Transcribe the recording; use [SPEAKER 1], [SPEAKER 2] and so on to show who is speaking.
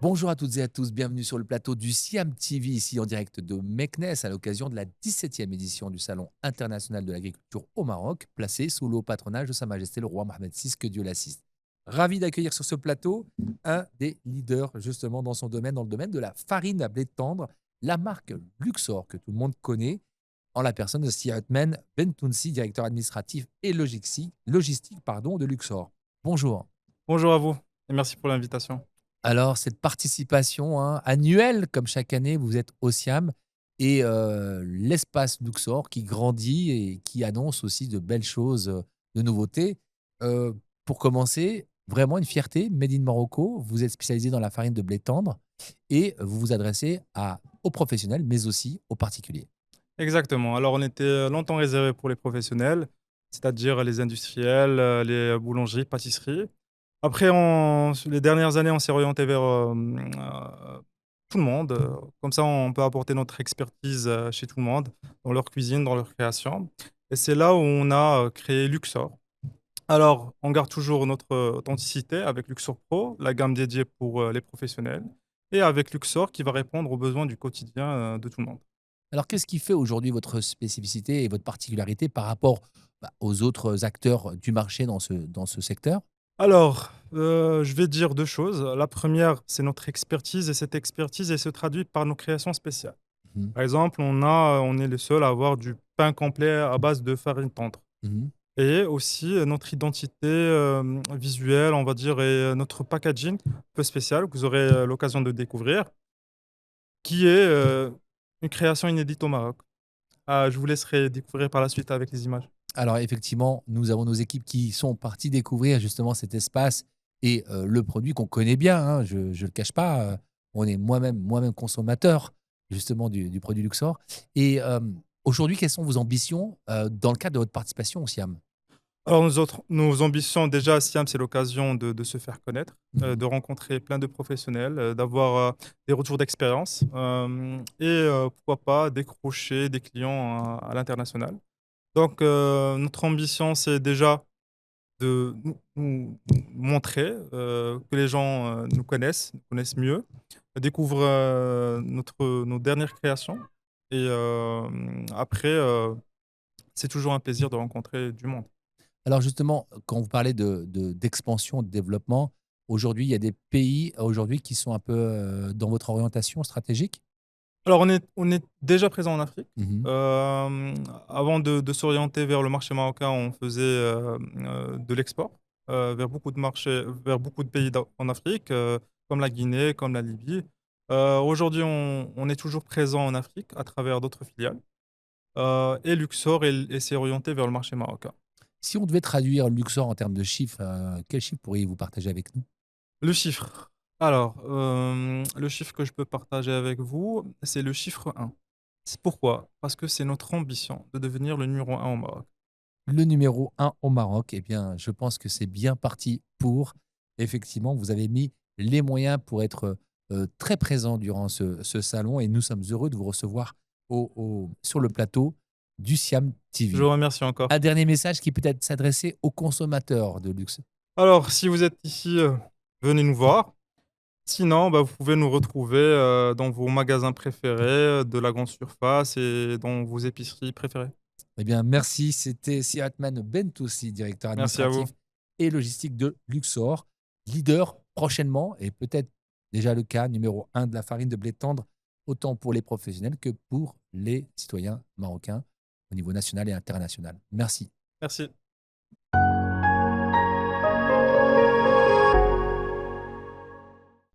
[SPEAKER 1] Bonjour à toutes et à tous, bienvenue sur le plateau du Siam TV, ici en direct de Meknès, à l'occasion de la 17e édition du Salon international de l'agriculture au Maroc, placé sous le haut patronage de Sa Majesté le roi Mohamed VI, que Dieu l'assiste. Ravi d'accueillir sur ce plateau un des leaders justement dans son domaine, dans le domaine de la farine à blé tendre, la marque Luxor, que tout le monde connaît, en la personne de Siatmen Bentounsi, directeur administratif et logistique de Luxor. Bonjour.
[SPEAKER 2] Bonjour à vous et merci pour l'invitation.
[SPEAKER 1] Alors, cette participation annuelle, comme chaque année, vous êtes au Siam et l'espace Luxor qui grandit et qui annonce aussi de belles choses, de nouveautés. Heu, pour commencer, vraiment une fierté, made in Morocco. Vous êtes spécialisé dans la farine de blé tendre et vous vous adressez aux professionnels, mais aussi aux particuliers.
[SPEAKER 2] Exactement. Alors on était longtemps réservé pour les professionnels, c'est-à-dire les industriels, les boulangeries, pâtisseries. Après sur les dernières années, on s'est orienté vers, tout le monde, comme ça on peut apporter notre expertise, chez tout le monde, dans leur cuisine, dans leur création et c'est là où on a, créé Luxor. Alors, on garde toujours notre, authenticité avec Luxor Pro, la gamme dédiée pour, les professionnels et avec Luxor qui va répondre aux besoins du quotidien, de tout le monde.
[SPEAKER 1] Alors, qu'est-ce qui fait aujourd'hui votre spécificité et votre particularité par rapport, aux autres acteurs du marché dans ce secteur?
[SPEAKER 2] Alors, je vais dire 2 choses. La première, c'est notre expertise et cette expertise, elle se traduit par nos créations spéciales.
[SPEAKER 1] Mmh.
[SPEAKER 2] Par exemple, on est les seuls à avoir du pain complet à base de farine tendre
[SPEAKER 1] Mmh.
[SPEAKER 2] et aussi, notre identité, visuelle, on va dire et notre packaging un peu spécial que vous aurez, l'occasion de découvrir, qui est, une création inédite au Maroc. Ah, je vous laisserai découvrir par la suite avec les images.
[SPEAKER 1] Alors effectivement, nous avons nos équipes qui sont parties découvrir justement cet espace et le produit qu'on connaît bien, hein, je ne le cache pas, on est moi-même consommateur justement du produit Luxor et aujourd'hui, quelles sont vos ambitions, dans le cadre de votre participation au SIAM?
[SPEAKER 2] Alors nos ambitions déjà à Siam, c'est l'occasion de se faire connaître,
[SPEAKER 1] Mmh.
[SPEAKER 2] de rencontrer plein de professionnels, d'avoir, des retours d'expérience, et pourquoi pas décrocher des clients à l'international. Donc notre ambition, c'est déjà de nous montrer, que les gens, nous connaissent mieux, découvrent, nos dernières créations et après, c'est toujours un plaisir de rencontrer du monde.
[SPEAKER 1] Alors justement, quand vous parlez d'expansion, de développement, aujourd'hui, il y a des pays aujourd'hui qui sont un peu, dans votre orientation stratégique?
[SPEAKER 2] Alors on est déjà présent en Afrique.
[SPEAKER 1] Mmh.
[SPEAKER 2] Avant de s'orienter vers le marché marocain, on faisait, de l'export, vers beaucoup de pays en Afrique, comme la Guinée, comme la Libye. Aujourd'hui, on est toujours présent en Afrique à travers d'autres filiales, et Luxor et s'est orienté vers le marché marocain.
[SPEAKER 1] Si on devait traduire Luxor en termes de chiffres, quels chiffres pourriez-vous partager avec nous?
[SPEAKER 2] Le chiffre. Alors, le chiffre que je peux partager avec vous, c'est le chiffre 1. C'est pourquoi? Parce que c'est notre ambition de devenir le numéro 1 au Maroc.
[SPEAKER 1] Le numéro un au Maroc, eh bien, je pense que c'est bien parti pour. Effectivement, vous avez mis les moyens pour être, très présent durant ce salon et nous sommes heureux de vous recevoir sur le plateau du Siam
[SPEAKER 2] Je
[SPEAKER 1] TV.
[SPEAKER 2] vous remercie encore.
[SPEAKER 1] Un dernier message qui peut-être s'adresser aux consommateurs de luxe.
[SPEAKER 2] Alors, si vous êtes ici, venez nous voir. Sinon, bah, vous pouvez nous retrouver, dans vos magasins préférés, de la grande surface et dans vos épiceries préférées.
[SPEAKER 1] Eh bien, merci. C'était Sihatman Bentoussi, directeur
[SPEAKER 2] Merci à vous.
[SPEAKER 1] administratif et logistique de Luxor, leader prochainement et peut-être déjà le cas numéro un de la farine de blé tendre, autant pour les professionnels que pour les citoyens marocains au niveau national et international. Merci.
[SPEAKER 2] Merci.